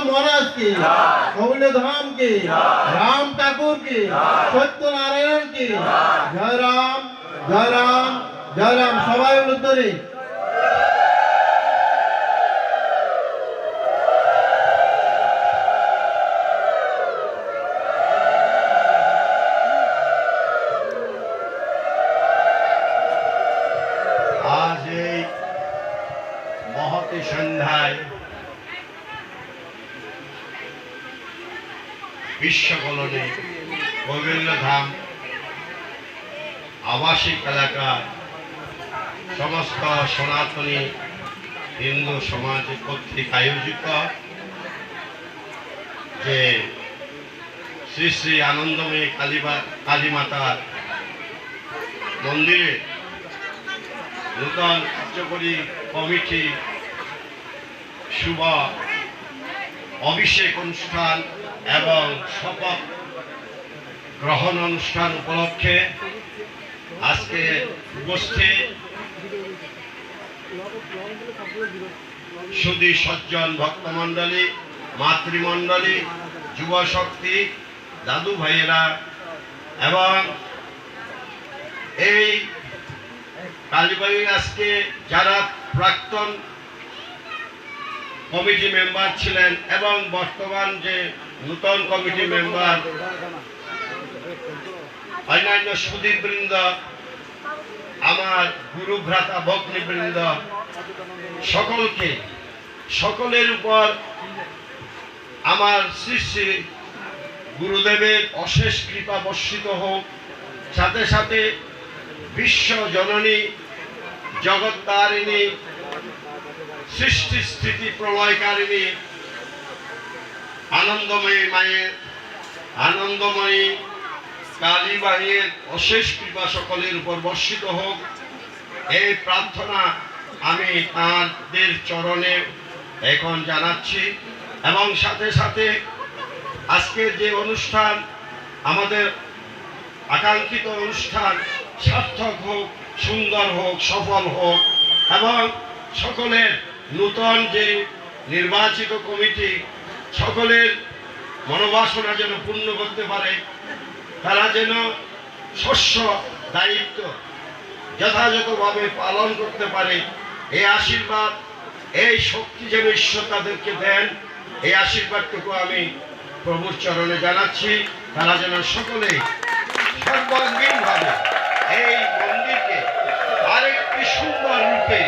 মহারাজ কি, কৌলে ধাম কি, রাম ঠাকুর কি, সত্যনারায়ণ কি, জয় রাম জয় রাম জয় রাম। সবাই উত্তরে আজ এই মহতি সন্ধ্যায় বিশ্বকলোনি গোবিন্দধাম আবাসিক এলাকার সমস্ত সনাতনী হিন্দু সমাজ কর্তৃক আয়োজিত যে শ্রী শ্রী আনন্দময়ী কালীমাতার মন্দিরে নূতন কার্যকরী কমিটি শুভ অভিষেক অনুষ্ঠান এবং শপথ গ্রহণ অনুষ্ঠান উপলক্ষে আজকে উপস্থিত সুধী সজ্জন ভক্তমণ্ডলী, মাতৃমণ্ডলী, যুব শক্তি, দাদু ভাইয়েরা এবং এই কালীবাড়ি আজকে যারা প্রাক্তন কমিটি মেম্বার ছিলেন এবং বর্তমান যে নূতন কমিটি মেম্বার, অন্যান্য সুধীবৃন্দ, আমার গুরু ভ্রাতা ভগ্নীবৃন্দ, সকলের উপর আমার শ্রী শ্রী গুরুদেবের অশেষ কৃপা বর্ষিত হোক। সাথে সাথে বিশ্ব জননী, জগত্তারিণী, সৃষ্টি স্থিতি প্রলয়কারিণী আনন্দময়ী মায়ের, আনন্দময়ী কালী মায়ের অশেষ কৃপা সকলের উপর বর্ষিত হোক, এই প্রার্থনা আমি তাঁদের চরণে এখন জানাচ্ছি। এবং সাথে সাথে আজকের যে অনুষ্ঠান, আমাদের আকাঙ্ক্ষিত অনুষ্ঠান সার্থক হোক, সুন্দর হোক, সফল হোক এবং সকলের নূতন যে নির্বাচিত কমিটি সকলের মনোবাসনা যেন পূর্ণ করতে পারে, তারা যেন শস্য দায়িত্ব যথাযথভাবে পালন করতে পারে, এই আশীর্বাদ, এই শক্তি যেন ঈশ্বর তাদেরকে দেন, এই আশীর্বাদটুকু আমি প্রভুর চরণে জানাচ্ছি। তারা যেন সকলেই সর্বাঙ্গীনভাবে এই মন্দিরকে আরেকটি সুন্দর রূপে